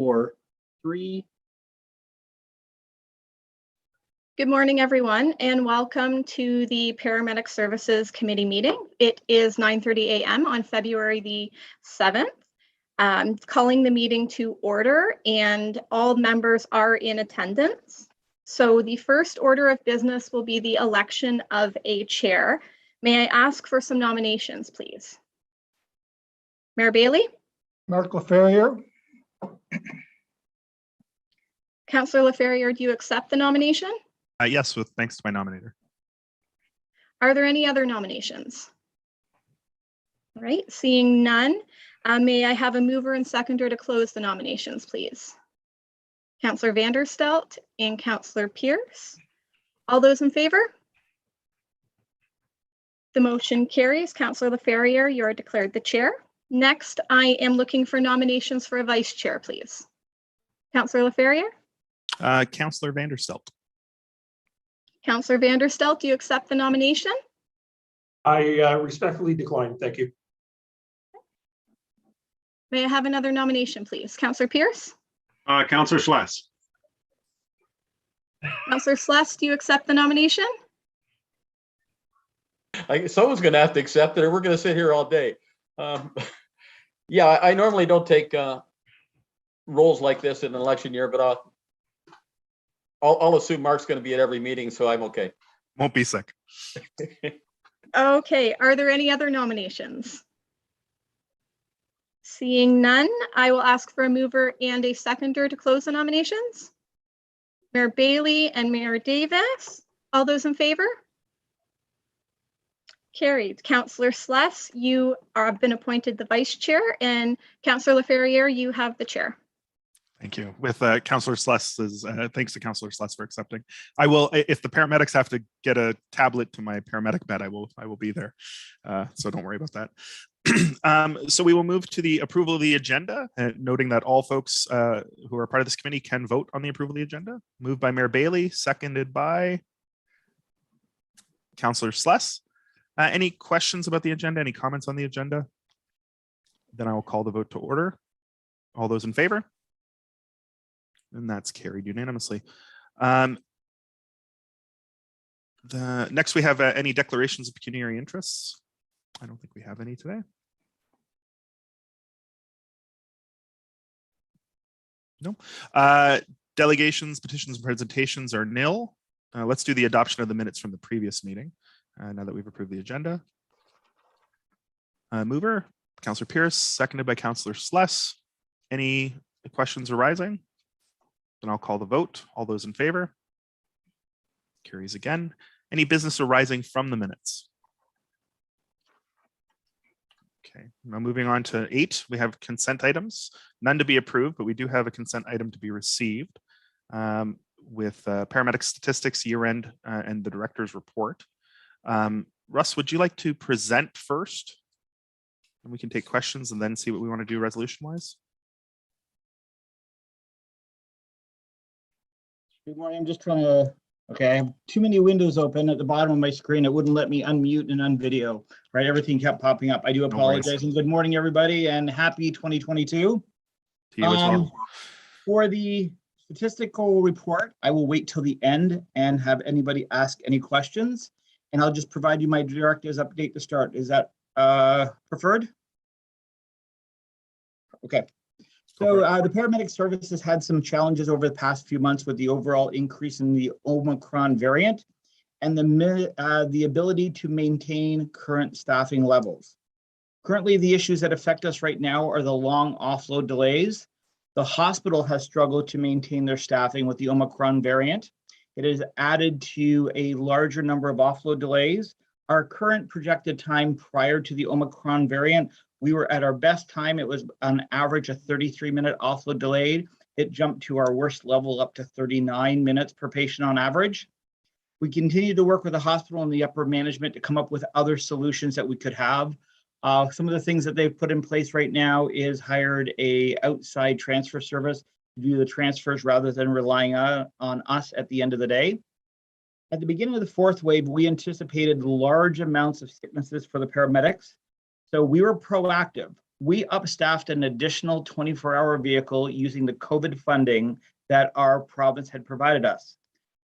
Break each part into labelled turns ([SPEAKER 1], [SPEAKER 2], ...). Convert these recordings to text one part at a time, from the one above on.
[SPEAKER 1] 4, 3.
[SPEAKER 2] Good morning, everyone, and welcome to the Paramedic Services Committee meeting. It is 9:30 a.m. on February the 7th. Calling the meeting to order, and all members are in attendance. So the first order of business will be the election of a chair. May I ask for some nominations, please? Mayor Bailey?
[SPEAKER 3] Mark LaFerriere.
[SPEAKER 2] Councillor LaFerriere, do you accept the nomination?
[SPEAKER 4] Yes, with thanks to my nominator.
[SPEAKER 2] Are there any other nominations? All right, seeing none, may I have a mover and seconder to close the nominations, please? Councillor Vanderstelt and Councillor Pierce. All those in favor? The motion carries. Councillor LaFerriere, you are declared the chair. Next, I am looking for nominations for a vice chair, please. Councillor LaFerriere?
[SPEAKER 4] Councillor Vanderstelt.
[SPEAKER 2] Councillor Vanderstelt, do you accept the nomination?
[SPEAKER 1] I respectfully decline. Thank you.
[SPEAKER 2] May I have another nomination, please? Councillor Pierce?
[SPEAKER 5] Councillor Schless.
[SPEAKER 2] Councillor Schless, do you accept the nomination?
[SPEAKER 6] Someone's going to have to accept it, or we're going to sit here all day. Yeah, I normally don't take roles like this in an election year, but I'll assume Mark's going to be at every meeting, so I'm okay.
[SPEAKER 4] Won't be sick.
[SPEAKER 2] Okay, are there any other nominations? Seeing none, I will ask for a mover and a seconder to close the nominations. Mayor Bailey and Mayor Davis, all those in favor? Carried. Councillor Schless, you have been appointed the vice chair, and Councillor LaFerriere, you have the chair.
[SPEAKER 4] Thank you. With Councillor Schless's, thanks to Councillor Schless for accepting. I will, if the paramedics have to get a tablet to my paramedic bed, I will be there. So don't worry about that. So we will move to the approval of the agenda, noting that all folks who are part of this committee can vote on the approval of the agenda. Moved by Mayor Bailey, seconded by Councillor Schless. Any questions about the agenda? Any comments on the agenda? Then I will call the vote to order. All those in favor? And that's carried unanimously. Next, we have any declarations of pecuniary interests. I don't think we have any today. No. Delegations, petitions, and presentations are nil. Let's do the adoption of the minutes from the previous meeting. Now that we've approved the agenda. Mover, Councillor Pierce, seconded by Councillor Schless. Any questions arising? Then I'll call the vote. All those in favor? Carries again. Any business arising from the minutes? Okay, now moving on to 8, we have consent items. None to be approved, but we do have a consent item to be received with paramedic statistics, year-end, and the director's report. Russ, would you like to present first? And we can take questions and then see what we want to do resolution-wise.
[SPEAKER 3] Good morning. I'm just trying to, okay, I have too many windows open at the bottom of my screen. It wouldn't let me unmute and unvideo, right? Everything kept popping up. I do apologize. And good morning, everybody, and happy 2022.
[SPEAKER 4] To you as well.
[SPEAKER 3] For the statistical report, I will wait till the end and have anybody ask any questions. And I'll just provide you my director's update to start. Is that preferred? Okay. So the paramedic service has had some challenges over the past few months with the overall increase in the Omicron variant and the ability to maintain current staffing levels. Currently, the issues that affect us right now are the long offload delays. The hospital has struggled to maintain their staffing with the Omicron variant. It has added to a larger number of offload delays. Our current projected time prior to the Omicron variant, we were at our best time. It was on average a 33-minute offload delay. It jumped to our worst level up to 39 minutes per patient on average. We continue to work with the hospital and the upper management to come up with other solutions that we could have. Some of the things that they've put in place right now is hired a outside transfer service to do the transfers rather than relying on us at the end of the day. At the beginning of the 4th wave, we anticipated large amounts of sicknesses for the paramedics. So we were proactive. we upstaffed an additional 24-hour vehicle using the COVID funding that our province had provided us.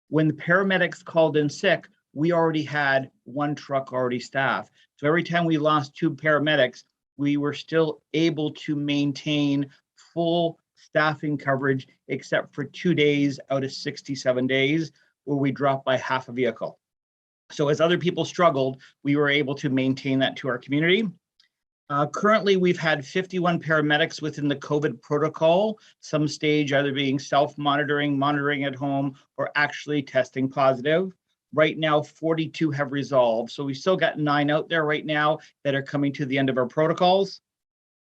[SPEAKER 3] When the paramedics called in sick, we already had one truck already staffed. So every time we lost 2 paramedics, we were still able to maintain full staffing coverage, except for 2 days out of 67 days, where we dropped by half a vehicle. So as other people struggled, we were able to maintain that to our community. Currently, we've had 51 paramedics within the COVID protocol, some stage either being self-monitoring, monitoring at home, or actually testing positive. Right now, 42 have resolved. So we still got 9 out there right now that are coming to the end of our protocols.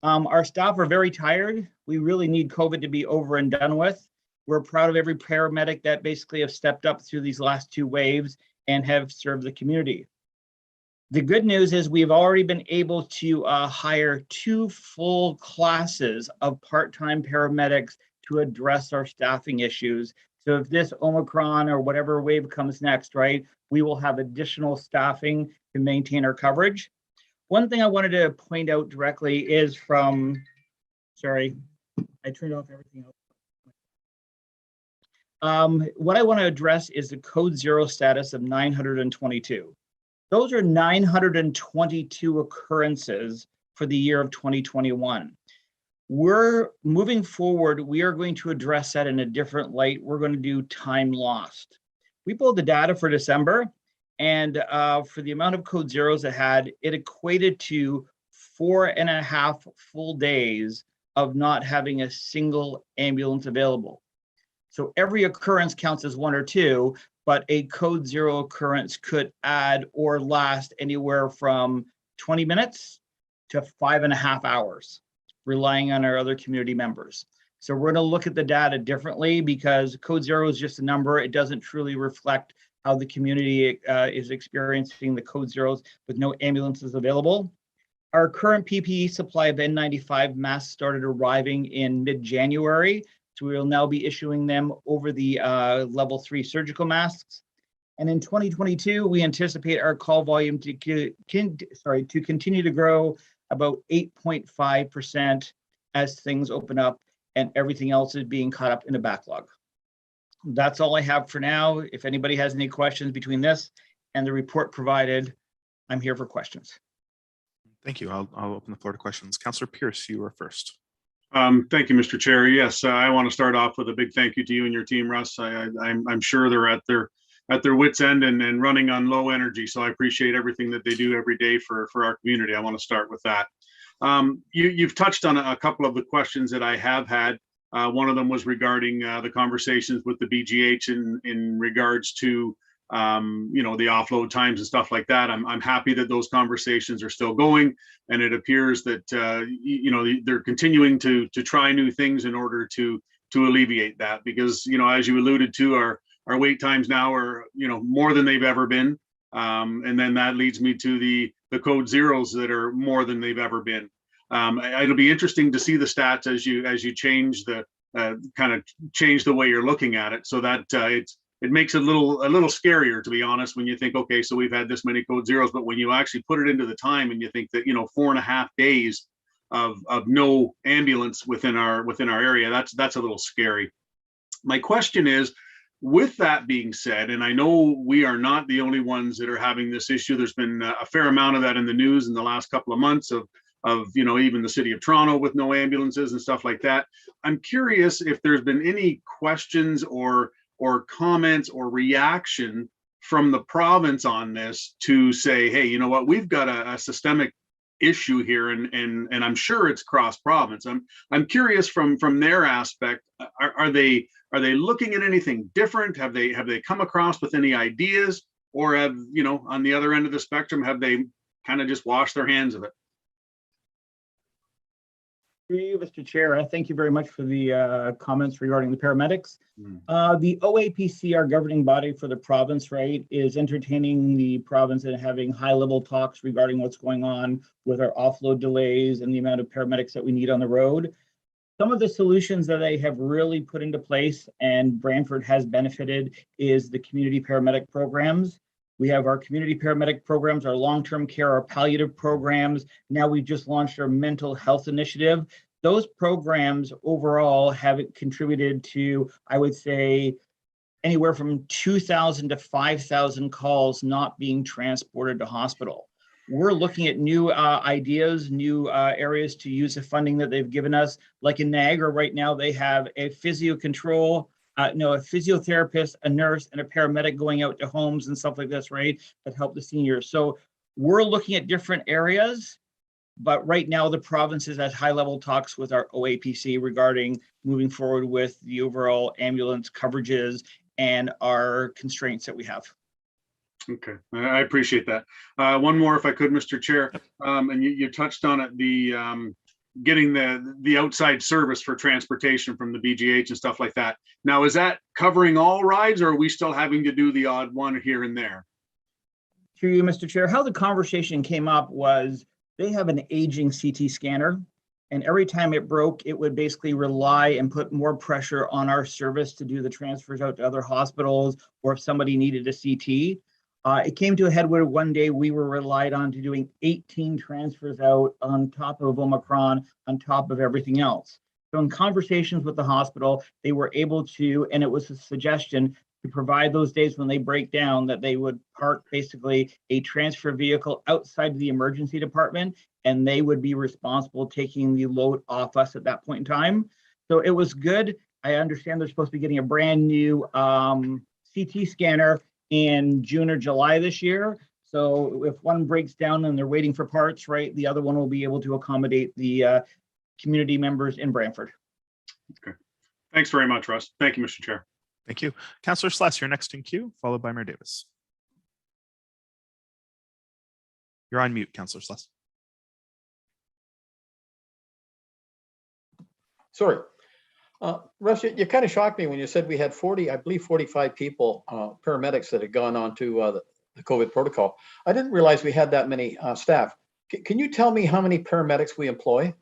[SPEAKER 3] Our staff are very tired. We really need COVID to be over and done with. We're proud of every paramedic that basically have stepped up through these last 2 waves and have served the community. The good news is we've already been able to hire 2 full classes of part-time paramedics to address our staffing issues. So if this Omicron or whatever wave comes next, right, we will have additional staffing to maintain our coverage. One thing I wanted to point out directly is from, sorry, I turned off everything else. What I want to address is the code 0 status of 922. Those are 922 occurrences for the year of 2021. We're moving forward. We are going to address that in a different light. We're going to do time lost. We pulled the data for December, and for the amount of code zeros it had, it equated to 4.5 full days of not having a single ambulance available. So every occurrence counts as 1 or 2, but a code 0 occurrence could add or last anywhere from 20 minutes to 5.5 hours, relying on our other community members. So we're going to look at the data differently because code 0 is just a number. It doesn't truly reflect how the community is experiencing the code zeros with no ambulances available. Our current PPE supply of N95 masks started arriving in mid-January. So we will now be issuing them over the level 3 surgical masks. And in 2022, we anticipate our call volume to continue to grow about 8.5% as things open up and everything else is being caught up in a backlog. That's all I have for now. If anybody has any questions between this and the report provided, I'm here for questions.
[SPEAKER 4] Thank you. I'll open the floor to questions. Councillor Pierce, you are first.
[SPEAKER 5] Thank you, Mr. Chair. Yes, I want to start off with a big thank you to you and your team, Russ. I'm sure they're at their wits' end and running on low energy. So I appreciate everything that they do every day for our community. I want to start with that. You've touched on a couple of the questions that I have had. One of them was regarding the conversations with the BGH in regards to the offload times and stuff like that. I'm happy that those conversations are still going, and it appears that they're continuing to try new things in order to alleviate that, because as you alluded to, our wait times now are more than they've ever been, and then that leads me to the code zeros that are more than they've ever been. It'll be interesting to see the stats as you change the kind of change the way you're looking at it, so that it makes it a little scarier, to be honest, when you think, okay, so we've had this many code zeros, but when you actually put it into the time and you think that 4.5 days of no ambulance within our area, that's a little scary. My question is, with that being said, and I know we are not the only ones that are having this issue. There's been a fair amount of that in the news in the last couple of months of even the city of Toronto with no ambulances and stuff like that. I'm curious if there's been any questions or comments or reaction from the province on this to say, hey, you know what, we've got a systemic issue here, and I'm sure it's cross province. I'm curious from their aspect, are they looking at anything different? Have they come across with any ideas, or have on the other end of the spectrum, have they kind of just washed their hands of it?
[SPEAKER 3] You, Mr. Chair, I thank you very much for the comments regarding the paramedics. The OAPC, our governing body for the province, right, is entertaining the province and having high-level talks regarding what's going on with our offload delays and the amount of paramedics that we need on the road. Some of the solutions that they have really put into place, and Brantford has benefited, is the community paramedic programs. We have our community paramedic programs, our long-term care, our palliative programs. Now we've just launched our mental health initiative. Those programs overall have contributed to, I would say, anywhere from 2,000 to 5,000 calls not being transported to hospital. We're looking at new ideas, new areas to use the funding that they've given us. Like in Niagara right now, they have a a physiotherapist, a nurse, and a paramedic going out to homes and stuff like this, right, that help the seniors. So we're looking at different areas, but right now the province is at high-level talks with our OAPC regarding moving forward with the overall ambulance coverages and our constraints that we have.
[SPEAKER 5] Okay, I appreciate that. One more, if I could, Mr. Chair, and you touched on it, the getting the outside service for transportation from the BGH and stuff like that. Now, is that covering all rides, or are we still having to do the odd one here and there?
[SPEAKER 3] To you, Mr. Chair, how the conversation came up was they have an aging CT scanner, and every time it broke, it would basically rely and put more pressure on our service to do the transfers out to other hospitals, or if somebody needed a CT. It came to a head where one day we were relied on to doing 18 transfers out on top of Omicron, on top of everything else. So in conversations with the hospital, they were able to, and it was a suggestion to provide those days when they break down, that they would park basically a transfer vehicle outside the emergency department, and they would be responsible taking the load off us at that point in time. So it was good. I understand they're supposed to be getting a brand new CT scanner in June or July this year. So if one breaks down and they're waiting for parts, right, the other one will be able to accommodate the community members in Brantford.
[SPEAKER 5] Okay. Thanks very much, Russ. Thank you, Mr. Chair.
[SPEAKER 4] Thank you. Councillor Sless, you're next in queue, followed by Mayor Davis. You're on mute, Councillor Sless.
[SPEAKER 6] Sorry. Russ, you kind of shocked me when you said we had 45 people, paramedics that had gone on to the COVID protocol. I didn't realize we had that many staff. Can you tell me how many paramedics we employ?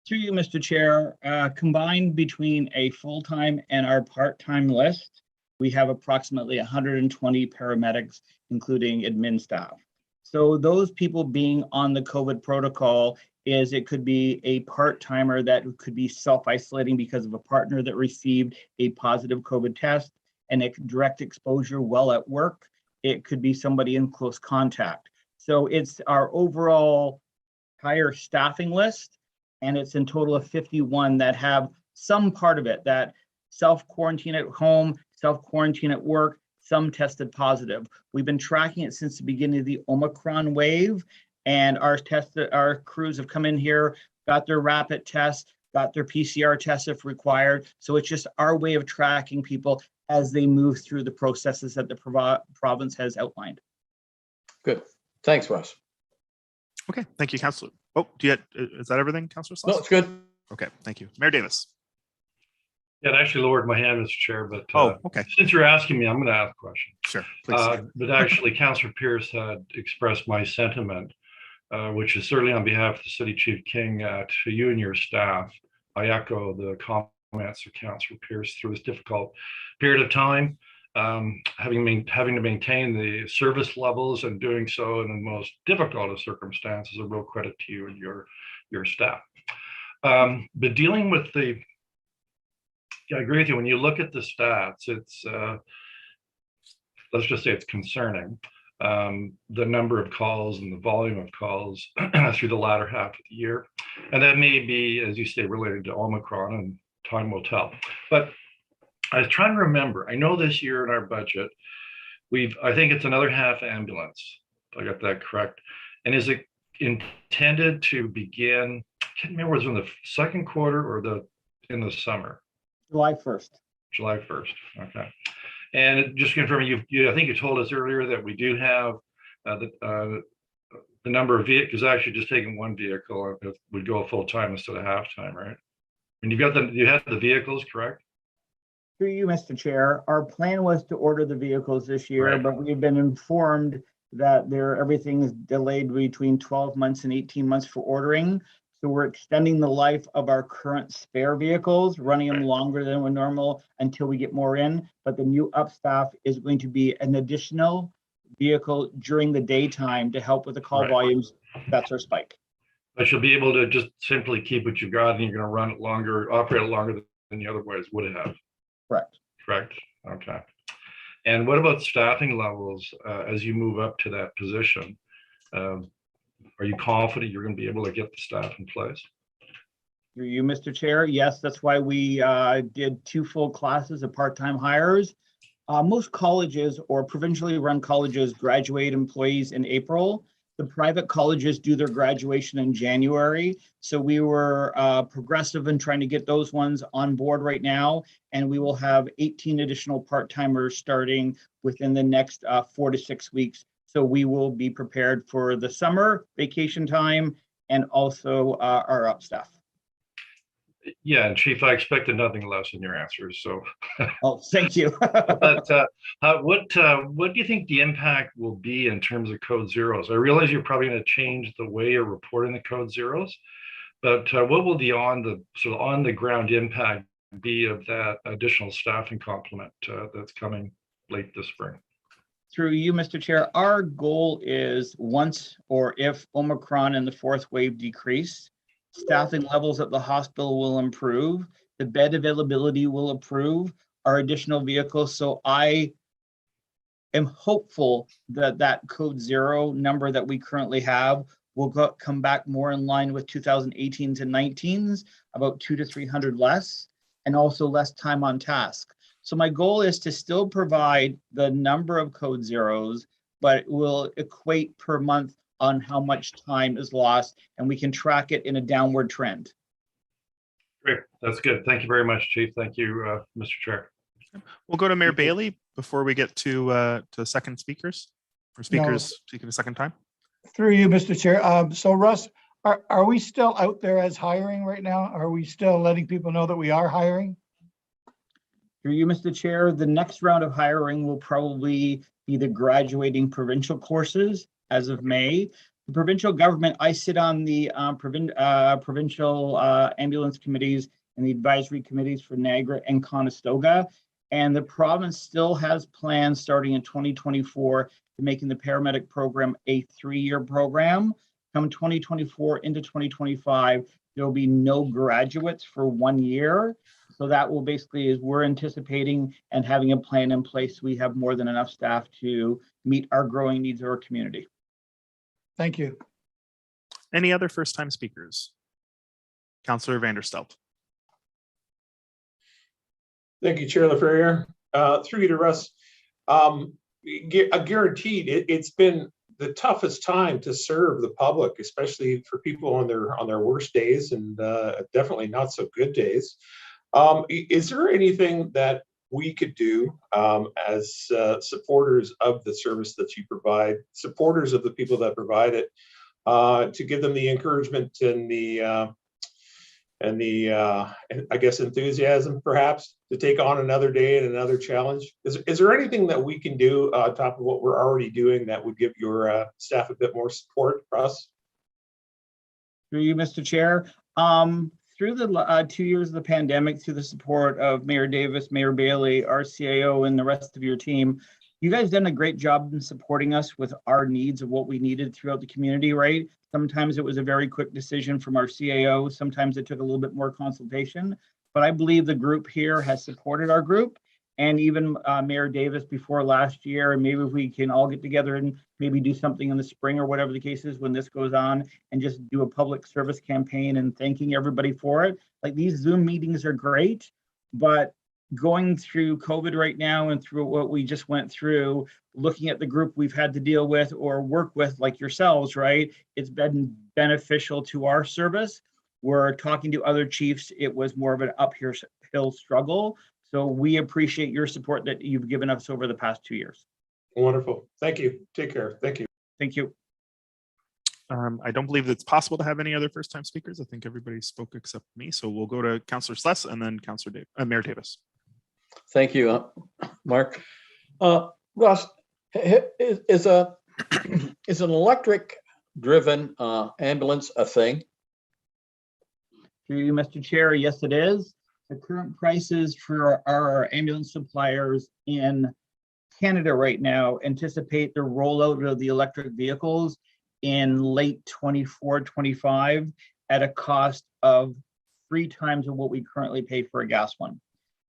[SPEAKER 3] Through you, Mr. Chair, combined between a full-time and our part-time list, we have approximately 120 paramedics, including admin staff. So those people being on the COVID protocol is, it could be a part-timer that could be self-isolating because of a partner that received a positive COVID test and a direct exposure while at work. It could be somebody in close contact. So it's our overall higher staffing list, and it's in total of 51 that have some part of it, that self-quarantine at home, self-quarantine at work, some tested positive. We've been tracking it since the beginning of the Omicron wave, and our crews have come in here, got their rapid tests, got their PCR tests if required. So it's just our way of tracking people as they move through the processes that the province has outlined.
[SPEAKER 6] Good. Thanks, Russ.
[SPEAKER 4] Okay, thank you, Councillor. Oh, is that everything, Councillor Sless?
[SPEAKER 6] No, it's good.
[SPEAKER 4] Okay, thank you. Mayor Davis.
[SPEAKER 7] Yeah, I actually lowered my hand, Mr. Chair, but
[SPEAKER 4] okay.
[SPEAKER 7] Since you're asking me, I'm going to ask a question.
[SPEAKER 4] Sure, please.
[SPEAKER 7] But actually, Councillor Pierce had expressed my sentiment, which is certainly on behalf of the City Chief King to you and your staff. I echo the comments of Councillor Pierce through this difficult period of time, having to maintain the service levels and doing so in the most difficult of circumstances. A real credit to you and your staff. But dealing with I agree with you. When you look at the stats, it's let's just say it's concerning. The number of calls and the volume of calls through the latter half of the year, and that may be, as you say, related to Omicron, and time will tell. But I was trying to remember. I know this year in our budget, I think it's another half ambulance. If I got that correct. And is it intended to begin? I can't remember whether it was in the second quarter or in the summer.
[SPEAKER 3] July 1st.
[SPEAKER 7] July 1st. Okay. And just confirming, I think you told us earlier that we do have the number of vehicles. Actually, just taking one vehicle would go full time instead of half time, right? And you had the vehicles, correct?
[SPEAKER 3] Through you, Mr. Chair, our plan was to order the vehicles this year,
[SPEAKER 7] Right.
[SPEAKER 3] but we've been informed that everything is delayed between 12 months and 18 months for ordering. So we're extending the life of our current spare vehicles, running them longer than we're normal until we get more in. But the new up staff is going to be an additional vehicle during the daytime to help with the call
[SPEAKER 7] Right.
[SPEAKER 3] volumes. That's our spike.
[SPEAKER 7] But you'll be able to just simply keep what you got and you're going to run it longer, operate it longer than you otherwise would have.
[SPEAKER 3] Correct.
[SPEAKER 7] Correct. Okay. And what about staffing levels as you move up to that position? Are you confident you're going to be able to get the staff in place?
[SPEAKER 3] Through you, Mr. Chair. Yes, that's why we did 2 full classes of part-time hires. Most colleges or provincially run colleges graduate employees in April. The private colleges do their graduation in January. So we were progressive in trying to get those ones on board right now. And we will have 18 additional part-timers starting within the next 4 to 6 weeks. So we will be prepared for the summer vacation time and also our up staff.
[SPEAKER 7] Yeah, and Chief, I expected nothing less in your answers. So,
[SPEAKER 3] Oh, thank you.
[SPEAKER 7] but what do you think the impact will be in terms of code zeros? I realize you're probably going to change the way you're reporting the code zeros, but what will the on the ground impact be of that additional staffing complement that's coming late this spring?
[SPEAKER 3] Through you, Mr. Chair, our goal is once or if Omicron and the 4th wave decrease, staffing levels at the hospital will improve, the bed availability will improve, our additional vehicles. So I am hopeful that that code 0 number that we currently have will come back more in line with 2018s and 19s, about 200 to 300 less, and also less time on task. So my goal is to still provide the number of code zeros, but it will equate per month on how much time is lost, and we can track it in a downward trend.
[SPEAKER 7] Great, that's good. Thank you very much, Chief. Thank you, Mr. Chair.
[SPEAKER 4] We'll go to Mayor Bailey before we get to second speakers, or speakers speaking a second time.
[SPEAKER 8] Through you, Mr. Chair. So Russ, are we still out there as hiring right now? Are we still letting people know that we are hiring?
[SPEAKER 3] Through you, Mr. Chair, the next round of hiring will probably be the graduating provincial courses as of May. The provincial government, I sit on the provincial ambulance committees and the advisory committees for Niagara and Conestoga. And the province still has plans starting in 2024 to making the paramedic program a 3-year program. Come 2024 into 2025, there will be no graduates for 1 year. So that will basically, is we're anticipating and having a plan in place. We have more than enough staff to meet our growing needs of our community.
[SPEAKER 8] Thank you.
[SPEAKER 4] Any other first-time speakers? Councillor Vanderstelt.
[SPEAKER 1] Thank you, Chair LaFerriere. Through you to Russ. Guaranteed, it's been the toughest time to serve the public, especially for people on their worst days and definitely not so good days. Is there anything that we could do as supporters of the service that you provide, supporters of the people that provide it, to give them the encouragement and the I guess enthusiasm perhaps to take on another day and another challenge? Is there anything that we can do on top of what we're already doing that would give your staff a bit more support, Russ?
[SPEAKER 3] Through you, Mr. Chair. Through the 2 years of the pandemic, through the support of Mayor Davis, Mayor Bailey, our CAO, and the rest of your team, you guys done a great job in supporting us with our needs of what we needed throughout the community, right? Sometimes it was a very quick decision from our CAO. Sometimes it took a little bit more consultation, but I believe the group here has supported our group, and even Mayor Davis before last year. And maybe if we can all get together and maybe do something in the spring or whatever the case is when this goes on, and just do a public service campaign and thanking everybody for it. Like, these Zoom meetings are great, but going through COVID right now and through what we just went through, looking at the group we've had to deal with or work with, like yourselves, right? It's been beneficial to our service. We're talking to other chiefs. It was more of an uphill struggle. So we appreciate your support that you've given us over the past 2 years.
[SPEAKER 1] Wonderful. Thank you. Take care. Thank you.
[SPEAKER 3] Thank you.
[SPEAKER 4] I don't believe it's possible to have any other first-time speakers. I think everybody spoke except me. So we'll go to Councillor Sless and then Mayor Davis.
[SPEAKER 6] Thank you, Mark. Russ, is an electric driven ambulance a thing?
[SPEAKER 3] Through you, Mr. Chair, yes, it is. The current prices for our ambulance suppliers in Canada right now anticipate the rollout of the electric vehicles in late 24, 25 at a cost of 3 times of what we currently pay for a gas one.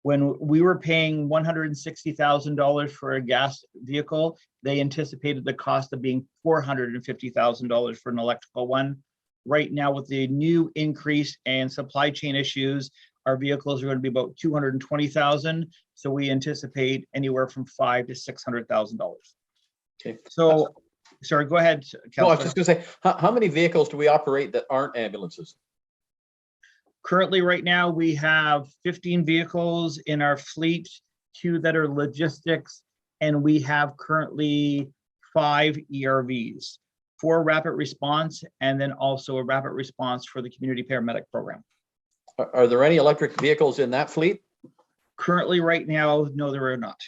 [SPEAKER 3] When we were paying $160,000 for a gas vehicle, they anticipated the cost of being $450,000 for an electrical one. Right now, with the new increase and supply chain issues, our vehicles are going to be about $220,000. So we anticipate anywhere from $500,000 to $600,000.
[SPEAKER 6] Okay.
[SPEAKER 3] So, sorry, go ahead,
[SPEAKER 6] No, I was
[SPEAKER 3] Councillor.
[SPEAKER 6] just gonna say, how many vehicles do we operate that aren't ambulances?
[SPEAKER 3] Currently, right now, we have 15 vehicles in our fleet, 2 that are logistics, and we have currently 5 ERVs, 4 rapid response, and then also a rapid response for the community paramedic program.
[SPEAKER 6] Are there any electric vehicles in that fleet?
[SPEAKER 3] Currently, right now, no, there are not.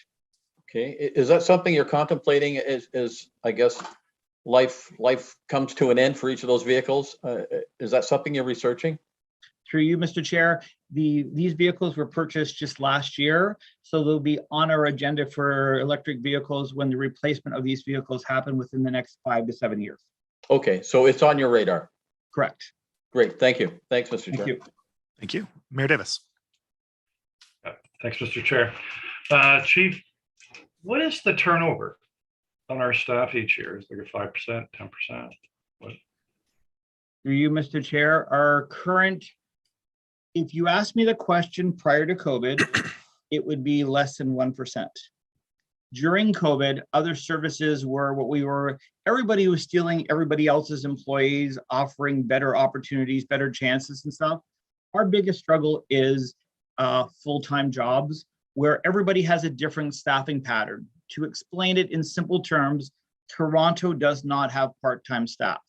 [SPEAKER 6] Okay, is that something you're contemplating as I guess, life comes to an end for each of those vehicles? Is that something you're researching?
[SPEAKER 3] Through you, Mr. Chair, these vehicles were purchased just last year, so they'll be on our agenda for electric vehicles when the replacement of these vehicles happen within the next 5 to 7 years.
[SPEAKER 6] Okay, so it's on your radar.
[SPEAKER 3] Correct.
[SPEAKER 6] Great, thank you. Thanks, Mr.
[SPEAKER 3] Thank
[SPEAKER 6] Chair.
[SPEAKER 3] you.
[SPEAKER 4] Thank you. Mayor Davis.
[SPEAKER 7] Thanks, Mr. Chair. Chief, what is the turnover on our staff each year? Is it like a 5%, 10%?
[SPEAKER 3] Through you, Mr. Chair, our current, if you asked me the question prior to COVID, it would be less than 1%. During COVID, other services were everybody was stealing everybody else's employees, offering better opportunities, better chances and stuff. Our biggest struggle is full-time jobs where everybody has a different staffing pattern. To explain it in simple terms, Toronto does not have part-time staff.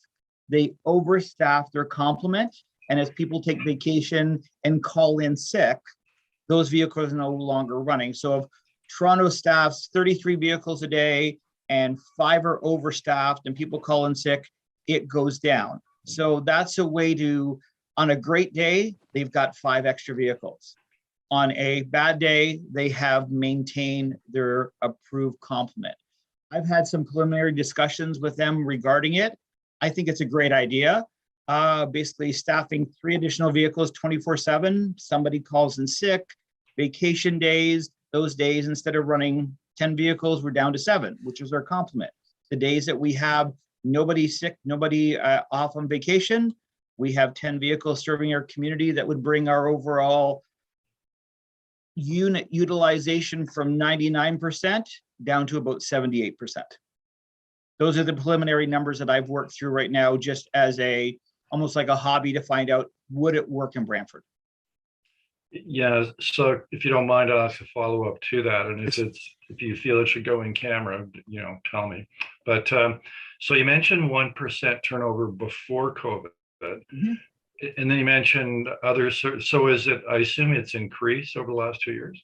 [SPEAKER 3] They overstaff their complement, and as people take vacation and call in sick, those vehicles are no longer running. So if Toronto staffs 33 vehicles a day and 5 are overstaffed and people call in sick, it goes down. So that's a way to, on a great day, they've got 5 extra vehicles. On a bad day, they have maintained their approved complement. I've had some preliminary discussions with them regarding it. I think it's a great idea. Basically staffing 3 additional vehicles 24/7. Somebody calls in sick, vacation days, those days, instead of running 10 vehicles, we're down to 7, which is our complement. The days that we have nobody sick, nobody off on vacation, we have 10 vehicles serving our community. That would bring our overall unit utilization from 99% down to about 78%. Those are the preliminary numbers that I've worked through right now, just as almost like a hobby to find out, would it work in Brantford?
[SPEAKER 7] Yeah, so if you don't mind, I'll ask a follow-up to that. And if you feel it should go in camera, tell me. But so you mentioned 1% turnover before COVID. Mm-hmm. And then you mentioned others. So is it, I assume it's increased over the last 2 years?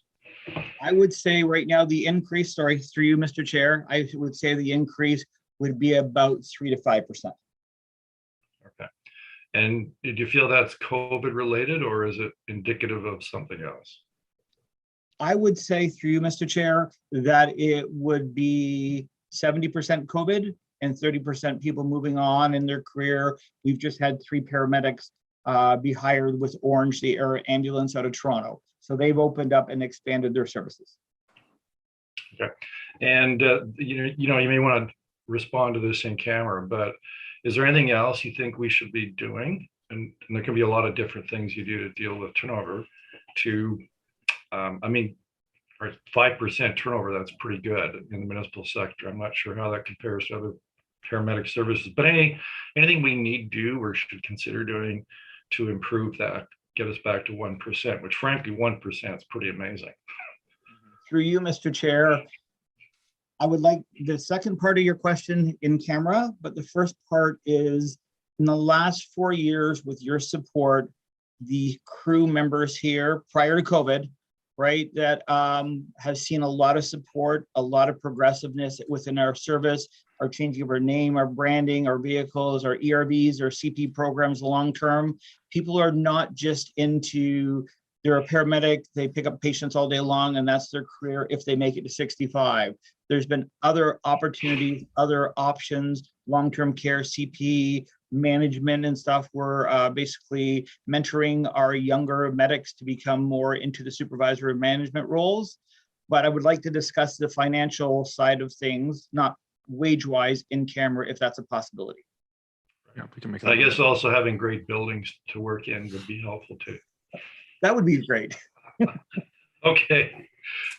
[SPEAKER 3] I would say right now the increase, sorry, through you, Mr. Chair, I would say the increase would be about 3 to 5%.
[SPEAKER 7] Okay. And did you feel that's COVID related, or is it indicative of something else?
[SPEAKER 3] I would say through you, Mr. Chair, that it would be 70% COVID and 30% people moving on in their career. We've just had 3 paramedics be hired with Orange, the air ambulance out of Toronto. So they've opened up and expanded their services.
[SPEAKER 7] Okay. And, you may want to respond to this in camera, but is there anything else you think we should be doing? And there can be a lot of different things you do to deal with turnover to, 5% turnover, that's pretty good in the municipal sector. I'm not sure how that compares to other paramedic services, but anything we need to do or should consider doing to improve that, get us back to 1%, which frankly, 1% is pretty amazing.
[SPEAKER 3] Through you, Mr. Chair, I would like the second part of your question in camera, but the first part is, in the last 4 years with your support, the crew members here prior to COVID, right, that have seen a lot of support, a lot of progressiveness within our service, our changing of our name, our branding, our vehicles, our ERVs, our CP programs long-term. People are not just into, they're a paramedic, they pick up patients all day long, and that's their career if they make it to 65. There's been other opportunities, other options, long-term care, CP, management and stuff. We're basically mentoring our younger medics to become more into the supervisory management roles. But I would like to discuss the financial side of things, not wage-wise, in camera, if that's a possibility.
[SPEAKER 4] Yeah, we can make
[SPEAKER 7] I guess also having great buildings to work in would be helpful too.
[SPEAKER 3] That would be great.
[SPEAKER 7] Okay,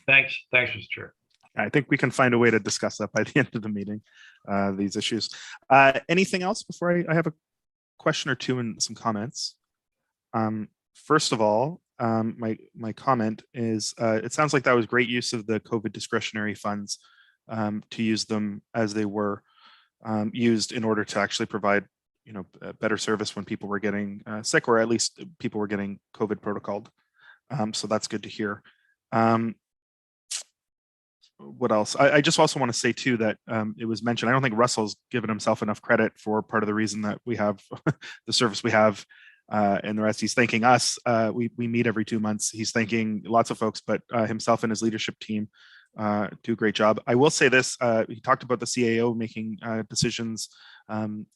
[SPEAKER 7] thanks, Mr. Chair.
[SPEAKER 4] I think we can find a way to discuss that by the end of the meeting, these issues. Anything else before I have a question or two and some comments? First of all, my comment is, it sounds like that was great use of the COVID discretionary funds to use them as they were used in order to actually provide, you know, better service when people were getting sick, or at least people were getting COVID protocoled. So that's good to hear. What else? I just also want to say too that it was mentioned, I don't think Russell's given himself enough credit for part of the reason that we have the service we have, and the rest. He's thanking us. We meet every 2 months. He's thanking lots of folks, but himself and his leadership team do a great job. I will say this, he talked about the CAO making decisions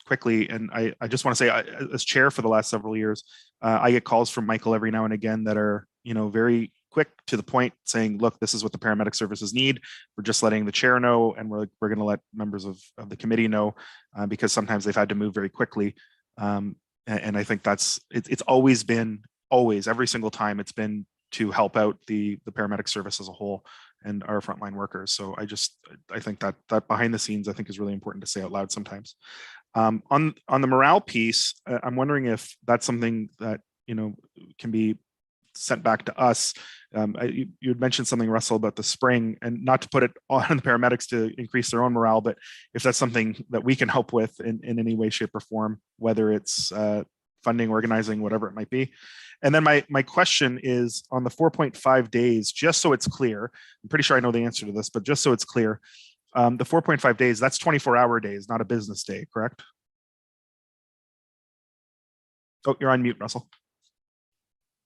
[SPEAKER 4] quickly, and I just want to say, as chair for the last several years, I get calls from Michael every now and again that are, you know, very quick to the point, saying, look, this is what the paramedic services need. We're just letting the chair know, and we're going to let members of the committee know, because sometimes they've had to move very quickly. And I think that's, it's always been, every single time it's been to help out the paramedic service as a whole and our frontline workers. So I think that behind the scenes, I think, is really important to say out loud sometimes. On the morale piece, I'm wondering if that's something that, you know, can be sent back to us. You had mentioned something, Russell, about the spring, and not to put it on the paramedics to increase their own morale, but if that's something that we can help with in any way, shape, or form, whether it's funding, organizing, whatever it might be. And then my question is on the 4.5 days, just so it's clear, I'm pretty sure I know the answer to this, but just so it's clear, the 4.5 days, that's 24-hour days, not a business day, correct? Oh, you're on mute, Russell.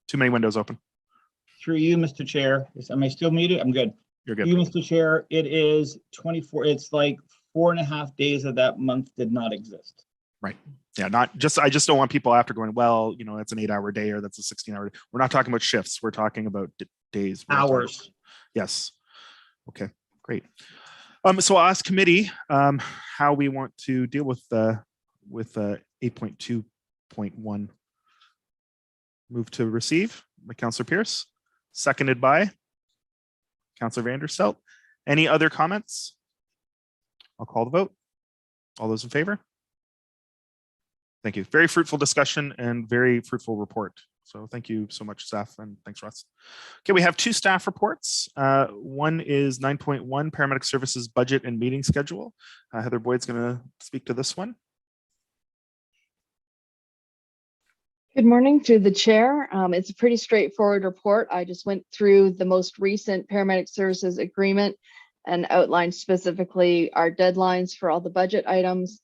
[SPEAKER 4] Too many windows open.
[SPEAKER 3] Through you, Mr. Chair. Am I still muted? I'm good.
[SPEAKER 4] You're good.
[SPEAKER 3] You, Mr. Chair, it is 24. It's like 4.5 days of that month did not exist.
[SPEAKER 4] Right. Yeah. Not just, I just don't want people after going, well, you know, that's an 8-hour day or that's a 16-hour day. We're not talking about shifts. We're talking about days.
[SPEAKER 3] Hours.
[SPEAKER 4] Yes. Okay, great. So I'll ask committee how we want to deal with 8.2.1. Move to receive by Councillor Pierce, seconded by Councillor Vanderstelt. Any other comments? I'll call the vote. All those in favor? Thank you. Very fruitful discussion and very fruitful report. So thank you so much, staff, and thanks, Russ. Okay, we have 2 staff reports. One is 9.1 Paramedic Services Budget and Meeting Schedule. Heather Boyd's going to speak to this one.
[SPEAKER 9] Good morning to the chair. It's a pretty straightforward report. I just went through the most recent paramedic services agreement and outlined specifically our deadlines for all the budget items.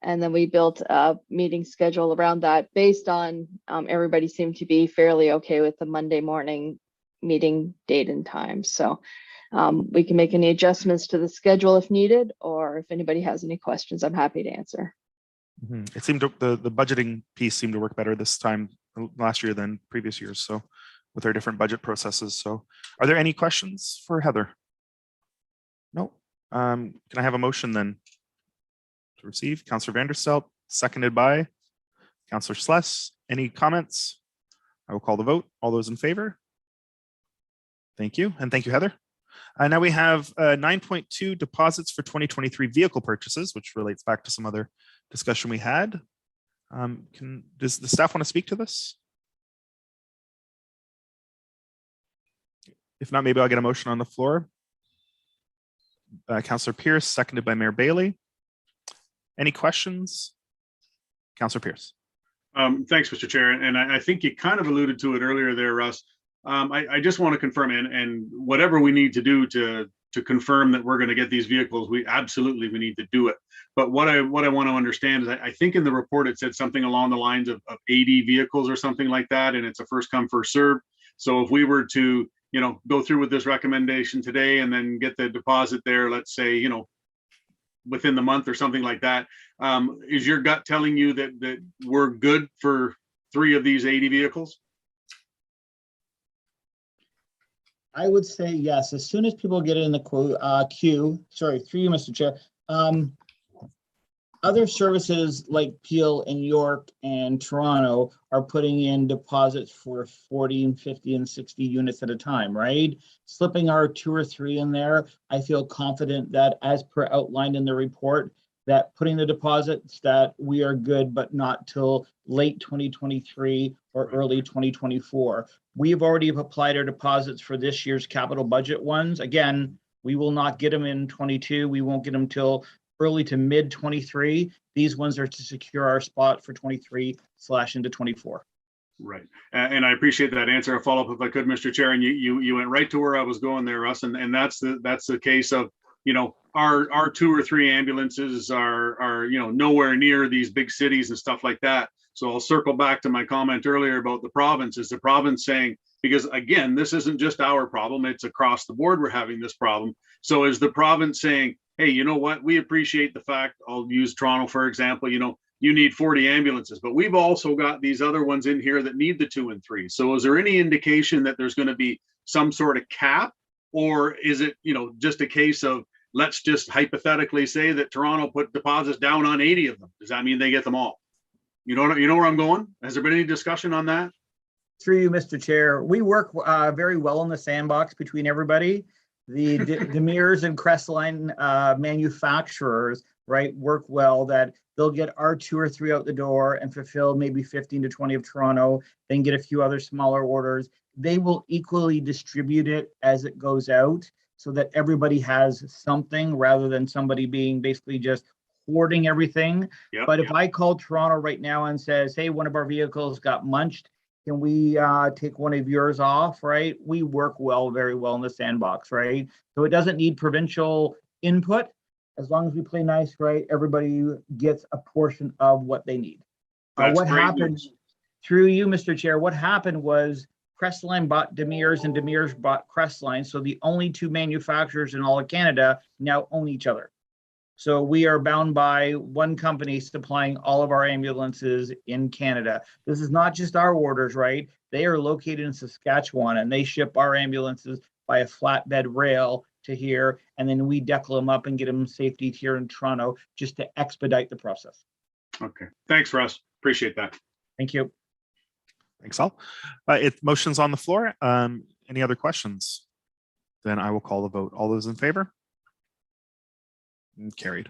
[SPEAKER 9] And then we built a meeting schedule around that based on everybody seemed to be fairly okay with the Monday morning meeting date and time. So we can make any adjustments to the schedule if needed, or if anybody has any questions, I'm happy to answer.
[SPEAKER 4] It seemed to, the budgeting piece seemed to work better this time last year than previous years. So with our different budget processes. So are there any questions for Heather? No. Can I have a motion then to receive? Councillor Vanderstelt, seconded by Councillor Sless. Any comments? I will call the vote. All those in favor? Thank you. And thank you, Heather. Now we have 9.2 deposits for 2023 vehicle purchases, which relates back to some other discussion we had. Does the staff want to speak to this? If not, maybe I'll get a motion on the floor. Councillor Pierce, seconded by Mayor Bailey. Any questions? Councillor Pierce.
[SPEAKER 5] Thanks, Mr. Chair. And I think you kind of alluded to it earlier there, Russ. I just want to confirm, and whatever we need to do to to confirm that we're going to get these vehicles, we need to do it. But what I want to understand is I think in the report it said something along the lines of 80 vehicles or something like that, and it's a first come first serve. So if we were to go through with this recommendation today and then get the deposit there, let's say within the month or something like that, is your gut telling you that we're good for 3 of these 80 vehicles?
[SPEAKER 3] I would say yes. As soon as people get in the queue, sorry, through you, Mr. Chair. Other services like Peel and York and Toronto are putting in deposits for 40 and 50 and 60 units at a time, right? Slipping our 2 or 3 in there, I feel confident that as per outlined in the report, that putting the deposits that we are good, but not till late 2023 or early 2024. We've already applied our deposits for this year's capital budget ones. Again, we will not get them in 22. We won't get them till early to mid 23. These ones are to secure our spot for 23 / into 24.
[SPEAKER 5] Right. And I appreciate that answer. A follow up, if I could, Mr. Chair, and you went right to where I was going there, Russ. And that's the case of, our 2 or 3 ambulances are nowhere near these big cities and stuff like that. So I'll circle back to my comment earlier about the province. Is the province saying, because again, this isn't just our problem, it's across the board we're having this problem. So is the province saying, hey, you know what, we appreciate the fact, I'll use Toronto for example, you need 40 ambulances, but we've also got these other ones in here that need the 2 and 3. So is there any indication that there's going to be some sort of cap, or is it, just a case of, let's just hypothetically say that Toronto put deposits down on 80 of them? Does that mean they get them all? You know where I'm going? Has there been any discussion on that?
[SPEAKER 3] Through you, Mr. Chair, we work very well in the sandbox between everybody. The Demirs and Crestline manufacturers, right, work well that they'll get our 2 or 3 out the door and fulfill maybe 15 to 20 of Toronto, then get a few other smaller orders. They will equally distribute it as it goes out so that everybody has something rather than somebody being basically just hoarding everything.
[SPEAKER 5] Yep,
[SPEAKER 3] but if I call Toronto right now and says, hey, one of our vehicles got munched, can we take one of yours off, right? We work very well in the sandbox, right? So it doesn't need provincial input. As long as we play nice, right? Everybody gets a portion of what they need. What happened, through you, Mr. Chair, what happened was Crestline bought Demirs and Demirs bought Crestline. So the only 2 manufacturers in all of Canada now own each other. So we are bound by one company supplying all of our ambulances in Canada. This is not just our orders, right? They are located in Saskatchewan and they ship our ambulances by a flatbed rail to here. And then we decal them up and get them safety here in Toronto just to expedite the process.
[SPEAKER 5] Okay. Thanks, Russ. Appreciate that.
[SPEAKER 3] Thank you.
[SPEAKER 4] Thanks all. Motion's on the floor. Any other questions? Then I will call the vote. All those in favor? Carried.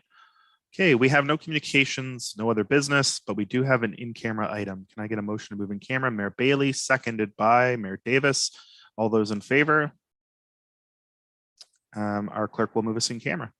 [SPEAKER 4] Okay, we have no communications, no other business, but we do have an in-camera item. Can I get a motion to move in camera? Mayor Bailey, seconded by Mayor Davis. All those in favor? Our clerk will move us in camera.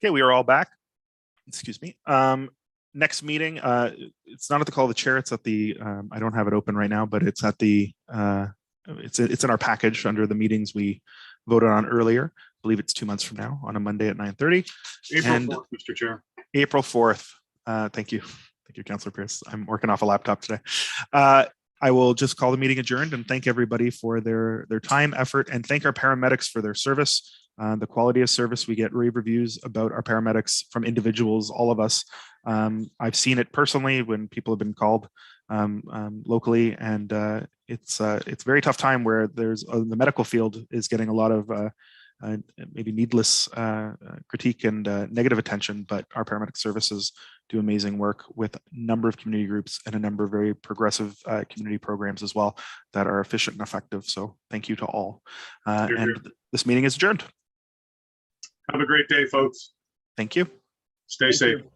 [SPEAKER 4] Okay, we are all back. Excuse me. Next meeting, it's not at the call of the chair. It's at the, I don't have it open right now, but it's at the, it's in our package under the meetings we voted on earlier. I believe it's 2 months from now on a Monday at 9:30.
[SPEAKER 5] April
[SPEAKER 4] And
[SPEAKER 5] 4th, Mr. Chair.
[SPEAKER 4] April 4th. Thank you. Thank you, Councillor Pierce. I'm working off a laptop today. I will just call the meeting adjourned and thank everybody for their time, effort, and thank our paramedics for their service. The quality of service. We get rave reviews about our paramedics from individuals, all of us. I've seen it personally when people have been called locally, and it's a very tough time where there's the medical field is getting a lot of maybe needless critique and negative attention, but our paramedic services do amazing work with a number of community groups and a number of very progressive community programs as well that are efficient and effective. So thank you to all. And this meeting is adjourned.
[SPEAKER 5] Have a great day, folks.
[SPEAKER 4] Thank you.
[SPEAKER 5] Stay safe.
[SPEAKER 3] you.